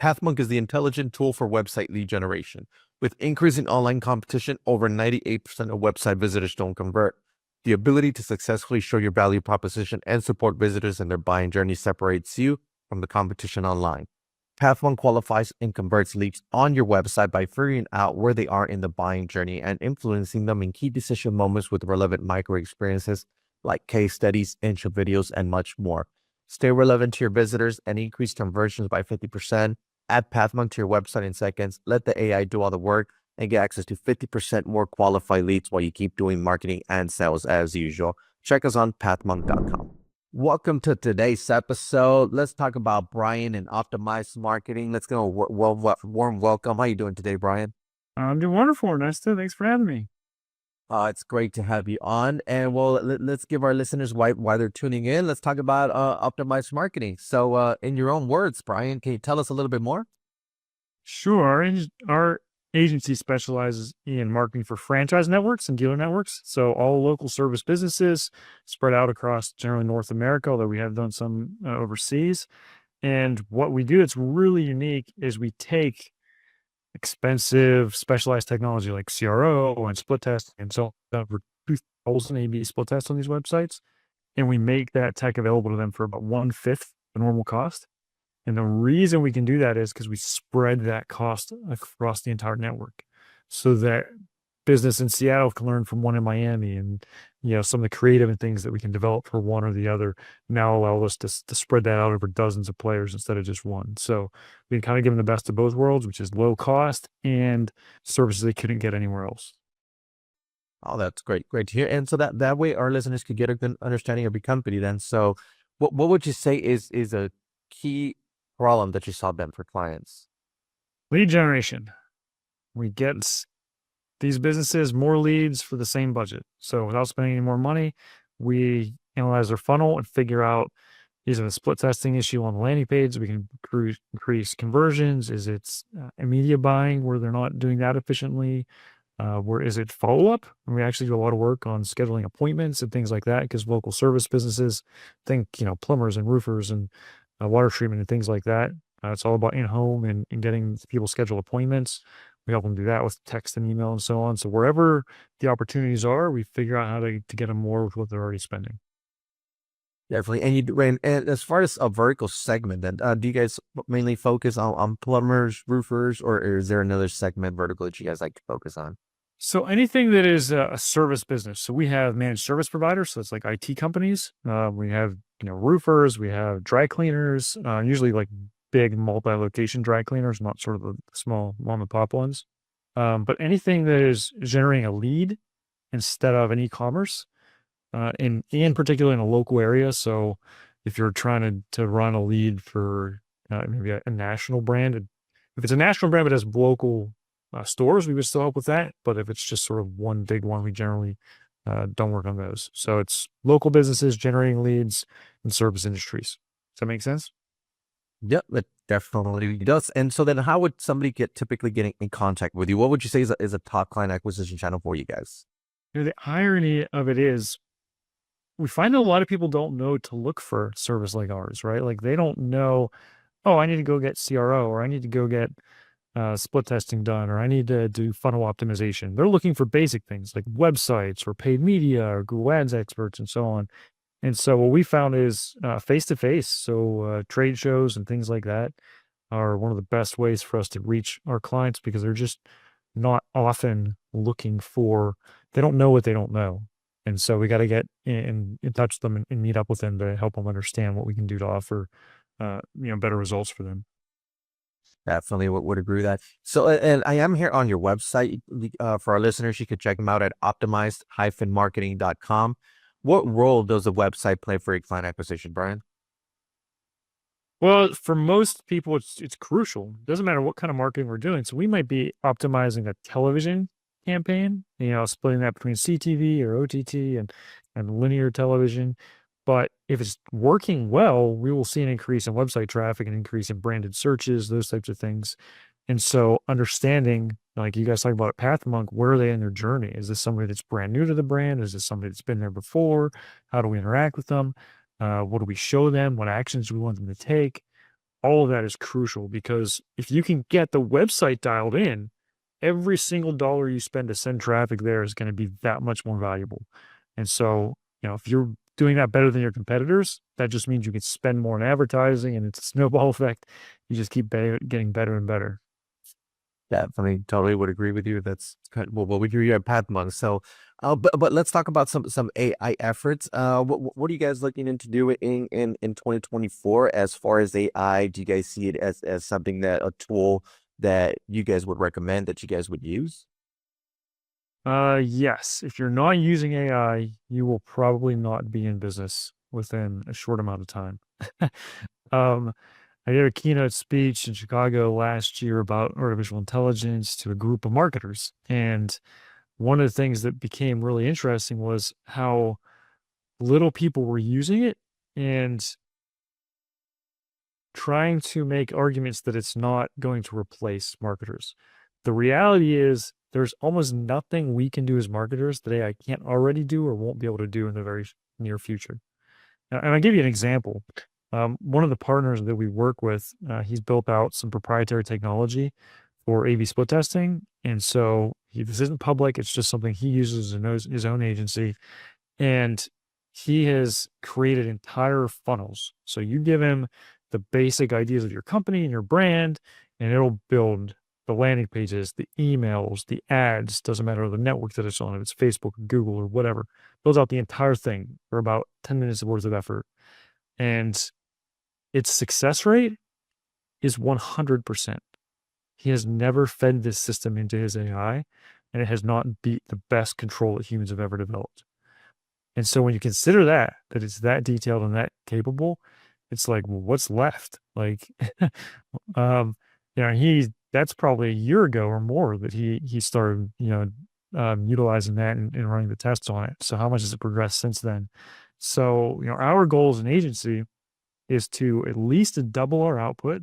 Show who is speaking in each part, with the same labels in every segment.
Speaker 1: Pathmonk is the intelligent tool for website lead generation. With increasing online competition, over 98% of website visitors don't convert. The ability to successfully show your value proposition and support visitors in their buying journey separates you from the competition online. Pathmonk qualifies and converts leads on your website by figuring out where they are in the buying journey and influencing them in key decision moments with relevant micro experiences like case studies, intro videos, and much more. Stay relevant to your visitors and increase conversions by 50%. Add Pathmonk to your website in seconds. Let the AI do all the work and get access to 50% more qualified leads while you keep doing marketing and sales as usual. Check us on pathmonk.com. Welcome to today's episode. Let's talk about Bryan and optimized marketing. Let's go warm welcome. How you doing today, Bryan?
Speaker 2: I'm doing wonderful, Ernesto. Thanks for having me.
Speaker 1: It's great to have you on. And well, let's give our listeners why they're tuning in. Let's talk about optimized marketing. So in your own words, Bryan, can you tell us a little bit more?
Speaker 2: Sure. Our agency specializes in marketing for franchise networks and dealer networks. So all local service businesses spread out across generally North America, although we have done some overseas. And what we do that's really unique is we take expensive specialized technology like CRO and split test and so over 2,000 A/B split tests on these websites, and we make that tech available to them for about 1/5 the normal cost. And the reason we can do that is because we spread that cost across the entire network so that business in Seattle can learn from one in Miami, and some of the creative and things that we can develop for one or the other now allow us to spread that out over dozens of players instead of just one. So we can kind of give them the best of both worlds, which is low cost and services they couldn't get anywhere else.
Speaker 1: Oh, that's great. Great to hear. And so that way our listeners could get a good understanding of your company then. So what would you say is a key problem that you solve then for clients?
Speaker 2: Lead generation. We get these businesses more leads for the same budget. So without spending any more money, we analyze their funnel and figure out, is it a split testing issue on the landing page? We can increase conversions. Is it media buying where they're not doing that efficiently? Where is it follow-up? And we actually do a lot of work on scheduling appointments and things like that because local service businesses think, plumbers and roofers and water treatment and things like that. It's all about in-home and getting people scheduled appointments. We help them do that with text and email and so on. So wherever the opportunities are, we figure out how to get them more with what they're already spending.
Speaker 1: Definitely. And as far as a vertical segment, then do you guys mainly focus on plumbers, roofers, or is there another segment vertical that you guys like to focus on?
Speaker 2: So anything that is a service business. So we have managed service providers. So it's like IT companies. We have, roofers, we have dry cleaners, usually like big multi-location dry cleaners, not sort of the small mom and pop ones. But anything that is generating a lead instead of an e-commerce, in particular in a local area. So if you're trying to run a lead for maybe a national brand, if it's a national brand but has local stores, we would still help with that. But if it's just sort of one big one, we generally don't work on those. So it's local businesses generating leads in service industries. Does that make sense?
Speaker 1: Yep, it definitely does. And so then how would somebody typically get in contact with you? What would you say is a top client acquisition channel for you guys?
Speaker 2: The irony of it is we find that a lot of people don't know to look for service like ours, right? Like they don't know, oh, I need to go get CRO or I need to go get split testing done, or I need to do funnel optimization. They're looking for basic things like websites or paid media or Google Ads experts and so on. And so what we found is face to face. So trade shows and things like that are one of the best ways for us to reach our clients because they're just not often looking for, they don't know what they don't know. And so we got to get in touch with them and meet up with them to help them understand what we can do to offer, better results for them.
Speaker 1: Definitely would agree with that. So, and I am here on your website. For our listeners, you could check them out at optimized-marketing.com. What role does the website play for your client acquisition, Bryan?
Speaker 2: Well, for most people, it's crucial. It doesn't matter what kind of marketing we're doing. So we might be optimizing a television campaign, splitting that between CTV or OTT and linear television. But if it's working well, we will see an increase in website traffic, an increase in branded searches, those types of things. And so understanding, like you guys talk about at Pathmonk, where are they in their journey? Is this somebody that's brand new to the brand? Is this somebody that's been there before? How do we interact with them? What do we show them? What actions do we want them to take? all of that is crucial, because if you can get the website dialed in, every single dollar you spend to send traffic there is going to be that much more valuable. And so, if you're doing that better than your competitors, that just means you can spend more in advertising, and it's a snowball effect. You just keep getting better and better.
Speaker 1: Definitely, totally would agree with you. That's kind of what we do here at Pathmonk. So, but let's talk about some AI efforts. What are you guys looking into doing in 2024 as far as AI? Do you guys see it as something, that a tool that you guys would recommend, that you guys would use?
Speaker 2: Yes. If you're not using AI, you will probably not be in business within a short amount of time. um, I did a keynote speech in Chicago last year about artificial intelligence to a group of marketers. And one of the things that became really interesting was how little people were using it, and trying to make arguments that it's not going to replace marketers. The reality is there's almost nothing we can do as marketers that AI can't already do or won't be able to do in the very near future. And I'll give you an example. One of the partners that we work with, he's built out some proprietary technology for A/B split testing. And so this isn't public, it's just something he uses in his own agency. And he has created entire funnels. So you give him the basic ideas of your company and your brand, and it'll build the landing pages, the emails, the ads, doesn't matter the network that it's on, if it's Facebook or Google or whatever, builds out the entire thing for about 10 minutes worth of effort. And its success rate is 100%. He has never fed this system into his AI, and it has not beat the best control that humans have ever developed. And so when you consider that it's that detailed and that capable, it's like, well, what's left? Like, um, that's probably a year ago or more that he started, utilizing that and running the tests on it. So how much has it progressed since then? So, our goal as an agency is to at least double our output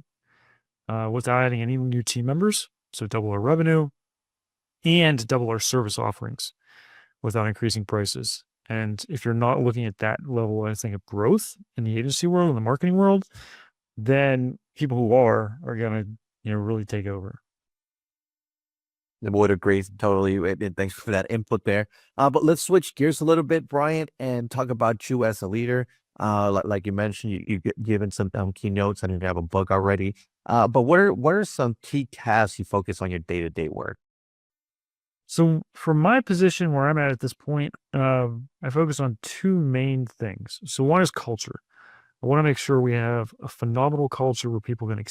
Speaker 2: without adding any new team members. So double our revenue and double our service offerings without increasing prices. And if you're not looking at that level, I think, of growth in the agency world and the marketing world, then people who are going to, really take over.
Speaker 1: I would agree totally, and thanks for that input there. But let's switch gears a little bit, Brian, and talk about you as a leader. Like you mentioned, you given some keynotes, and you have a book already. But what are some key tasks you focus on your day-to-day work?
Speaker 2: So from my position where I'm at this point, I focus on two main things. So one is culture. I want to make sure we have a phenomenal culture where people can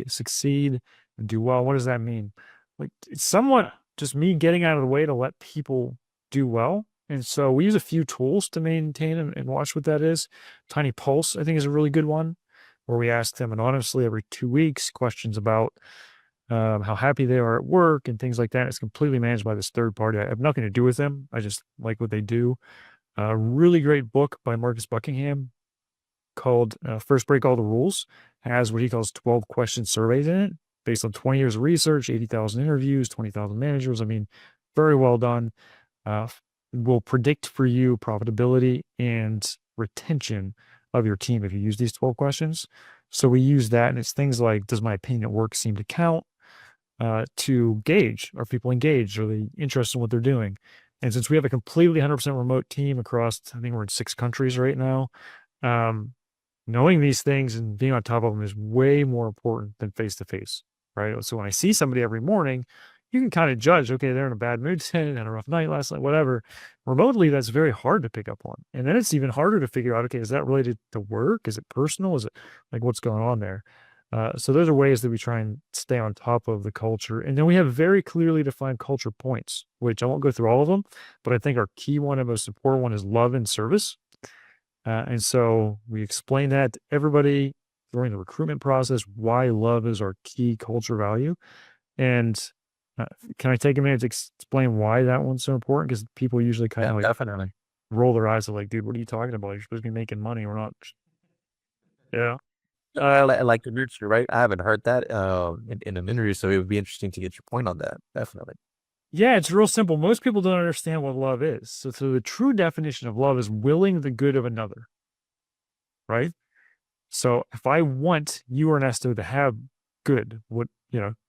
Speaker 2: succeed and do well. What does that mean? Like, it's somewhat just me getting out of the way to let people do well. And so we use a few tools to maintain and watch what that is. Tiny Pulse, I think, is a really good one, where we ask them anonymously every 2 weeks questions about how happy they are at work and things like that. It's completely managed by this third party. I have nothing to do with them. I just like what they do. A really great book by Marcus Buckingham called First Break All the Rules, has what he calls 12 question surveys in it, based on 20 years of research, 80,000 interviews, 20,000 managers. I mean, very well done. Uh, will predict for you profitability and retention of your team if you use these 12 questions. So we use that, and it's things like, does my opinion at work seem to count? To gauge, are people engaged? Are they interested in what they're doing? And since we have a completely 100% remote team across, I think we're in 6 countries right now, knowing these things and being on top of them is way more important than face to face, right? So when I see somebody every morning, you can kind of judge, okay, they're in a bad mood today, had a rough night last night, whatever. Remotely, that's very hard to pick up on. And then it's even harder to figure out, okay, is that related to work? Is it personal? Is it like, what's going on there? So those are ways that we try and stay on top of the culture. And then we have very clearly defined culture points, which I won't go through all of them, but I think our key one and most important one is love and service. And so we explain that to everybody during the recruitment process, why love is our key culture value. And can I take a minute to explain why that one's so important? Because people usually kind of like
Speaker 1: Definitely.
Speaker 2: roll their eyes, like, dude, what are you talking about? You're supposed to be making money. We're not. Yeah.
Speaker 1: Like the nurture, right? I haven't heard that in an interview, so it would be interesting to get your point on that. Definitely.
Speaker 2: Yeah, it's real simple. Most people don't understand what love is. So the true definition of love is willing the good of another, right? So if I want you, Ernesto, to have good,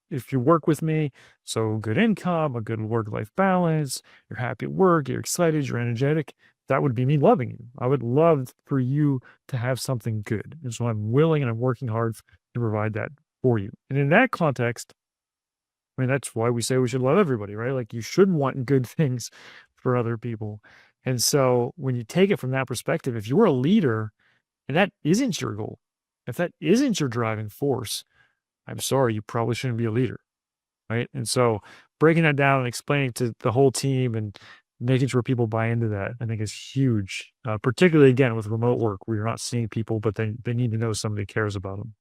Speaker 2: if you work with me, so good income, a good work-life balance, you're happy at work, you're excited, you're energetic, that would be me loving you. I would love for you to have something good. And so I'm willing and I'm working hard to provide that for you. And in that context, I mean, that's why we say we should love everybody, right? Like you should want good things for other people. And so when you take it from that perspective, if you're a leader and that isn't your goal, if that isn't your driving force, I'm sorry, you probably shouldn't be a leader, right? And so breaking that down and explaining to the whole team and making sure people buy into that, I think is huge, particularly again with remote work where you're not seeing people, but they need to know somebody cares about them.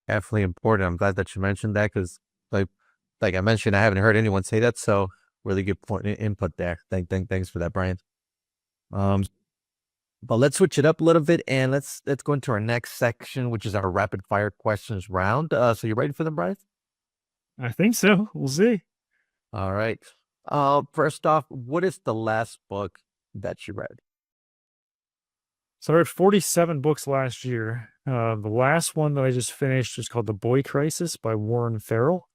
Speaker 1: Definitely important. I'm glad that you mentioned that because, like, like I mentioned, I haven't heard anyone say that. So really good point input there. Thanks for that, Brian. Um, but let's switch it up a little bit and let's go into our next section, which is our rapid fire questions round. So you ready for them, Brian?
Speaker 2: I think so. We'll see.
Speaker 1: All right. First off, what is the last book that you read?
Speaker 2: So I read 47 books last year. The last one that I just finished is called The Boy Crisis by Warren Farrell.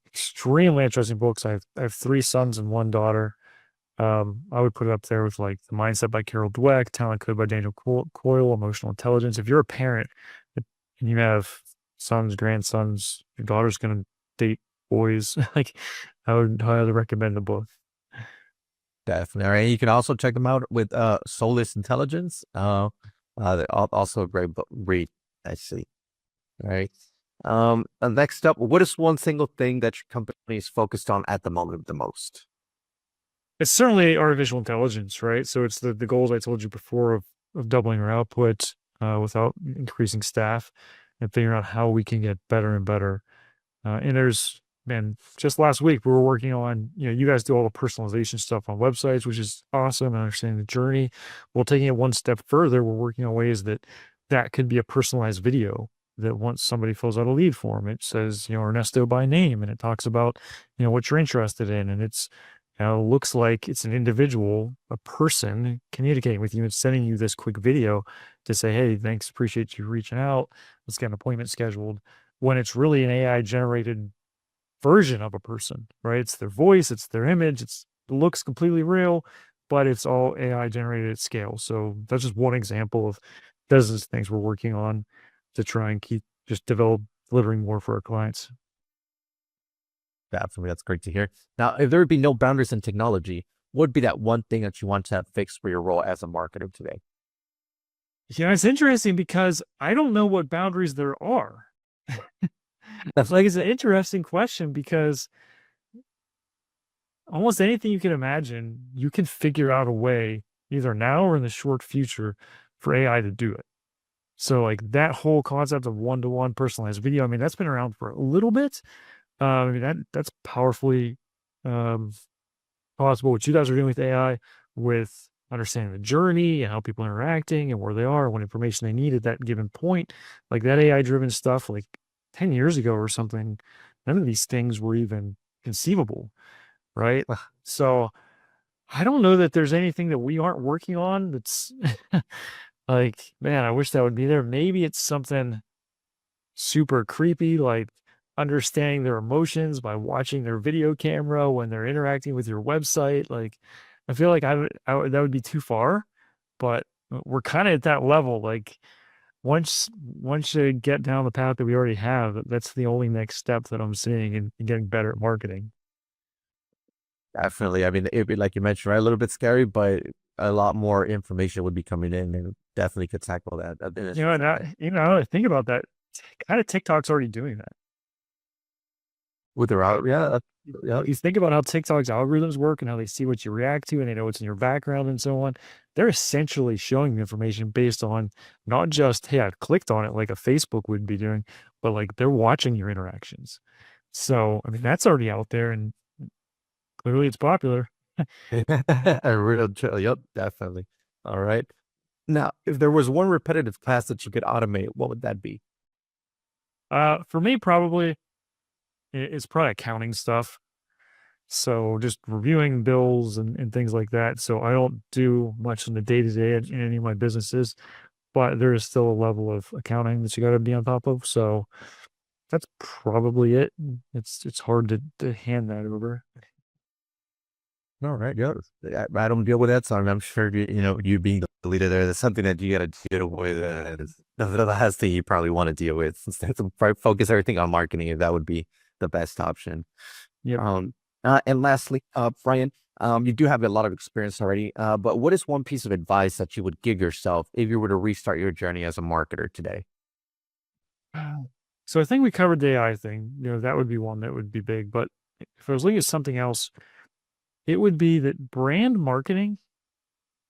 Speaker 2: Extremely interesting books. I have three sons and one daughter. I would put it up there with like The Mindset by Carol Dweck, Talent Code by Daniel Coyle, Emotional Intelligence. If you're a parent and you have sons, grandsons, your daughter's going to date boys, like I would highly recommend the book.
Speaker 1: Definitely. All right. You can also check them out with Soulless Intelligence. Also a great book read. I see. All right. Next up, what is one single thing that your company is focused on at the moment the most?
Speaker 2: It's certainly artificial intelligence, right? So it's the goals I told you before of doubling our output without increasing staff and figuring out how we can get better and better. And there's, man, just last week we were working on, you guys do all the personalization stuff on websites, which is awesome. And understanding the journey. Well, taking it one step further, we're working on ways that could be a personalized video that once somebody fills out a lead form, it says, Ernesto by name, and it talks about, what you're interested in. And it's, looks like it's an individual, a person communicating with you and sending you this quick video to say, hey, thanks, appreciate you reaching out. Let's get an appointment scheduled. When it's really an AI generated version of a person, right? It's their voice, it's their image, it looks completely real, but it's all AI generated at scale. So that's just one example of dozens of things we're working on to try and keep just delivering more for our clients.
Speaker 1: Definitely. That's great to hear. Now, if there would be no boundaries in technology, what would be that one thing that you want to have fixed for your role as a marketer today?
Speaker 2: Yeah, it's interesting because I don't know what boundaries there are. That's like, it's an interesting question because almost anything you can imagine, you can figure out a way either now or in the short future for AI to do it. So like that whole concept of one-to-one personalized video, I mean, that's been around for a little bit. I mean, that's powerfully possible. What you guys are doing with AI, with understanding the journey and how people are interacting and where they are, what information they need at that given point, like that AI driven stuff, like 10 years ago or something, none of these things were even conceivable, right? So I don't know that there's anything that we aren't working on that's like, man, I wish that would be there. Maybe it's something super creepy, like understanding their emotions by watching their video camera when they're interacting with your website. Like, I feel like that would be too far, but we're kind of at that level. Like, once you get down the path that we already have, that's the only next step that I'm seeing in getting better at marketing.
Speaker 1: Definitely. I mean, it'd be like you mentioned, right? A little bit scary, but a lot more information would be coming in and definitely could tackle that.
Speaker 2: I think about that. Kind of TikTok's already doing that.
Speaker 1: With their out, yeah, yeah.
Speaker 2: You think about how TikTok's algorithms work and how they see what you react to and they know what's in your background and so on. They're essentially showing the information based on not just, hey, I clicked on it like a Facebook would be doing, but like they're watching your interactions. So, I mean, that's already out there and clearly it's popular.
Speaker 1: A real chill. Yep, definitely. All right. Now, if there was one repetitive task that you could automate, what would that be?
Speaker 2: For me, probably it's probably accounting stuff. So just reviewing bills and things like that. So I don't do much in the day to day in any of my businesses, but there is still a level of accounting that you got to be on top of. So that's probably it. It's hard to hand that over.
Speaker 1: All right. Yeah. I don't deal with that. So I'm sure, you being the leader there, that's something that you got to deal with. The last thing you probably want to deal with. Instead of focus everything on marketing, that would be the best option.
Speaker 2: Yep.
Speaker 1: And lastly, Bryan, you do have a lot of experience already, but what is one piece of advice that you would give yourself if you were to restart your journey as a marketer today?
Speaker 2: So I think we covered the AI thing. That would be one that would be big. But if I was looking at something else, it would be that brand marketing.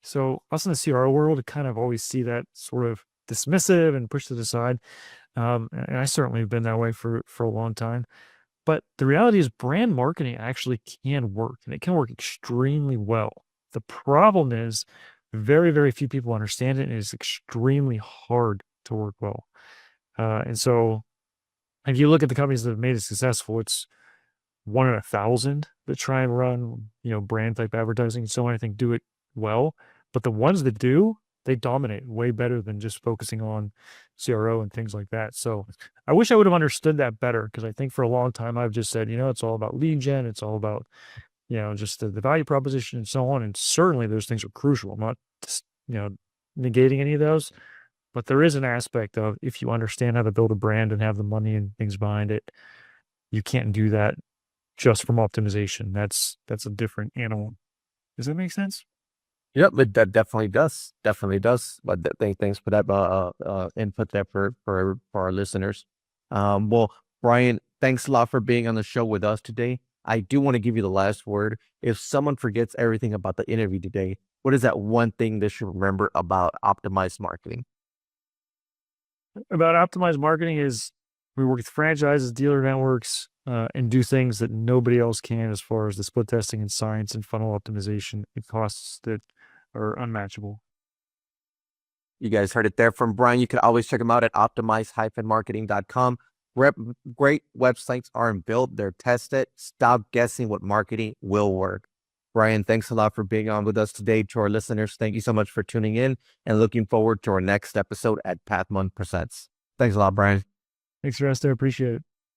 Speaker 2: So us in the CRO world kind of always see that sort of dismissive and pushed to the side. And I certainly have been that way for a long time. But the reality is brand marketing actually can work, and it can work extremely well. The problem is very, very few people understand it, and it's extremely hard to work well. And so if you look at the companies that have made it successful, it's 1 in 1,000 that try and run, brand type advertising. So I think do it well, but the ones that do, they dominate way better than just focusing on CRO and things like that. So I wish I would have understood that better, because I think for a long time I've just said, it's all about lead gen. It's all about, just the value proposition and so on. And certainly those things are crucial. I'm not just, negating any of those, but there is an aspect of, if you understand how to build a brand and have the money and things behind it, you can't do that just from optimization. That's a different animal. Does that make sense?
Speaker 1: Yep, that definitely does. Definitely does. But thanks for that input there for our listeners. Well, Bryan, thanks a lot for being on the show with us today. I do want to give you the last word. If someone forgets everything about the interview today, what is that one thing they should remember about optimized marketing?
Speaker 2: About optimized marketing is we work with franchises, dealer networks, and do things that nobody else can, as far as the split testing and science and funnel optimization at costs that are unmatchable.
Speaker 1: You guys heard it there from Bryan. You can always check him out at optimize-marketing.com. Great websites aren't built, they're tested. Stop guessing what marketing will work. Bryan, thanks a lot for being on with us today. To our listeners, thank you so much for tuning in, and looking forward to our next episode at Pathmonk Presents. Thanks a lot, Bryan.
Speaker 2: Thanks, Ernesto. Appreciate it.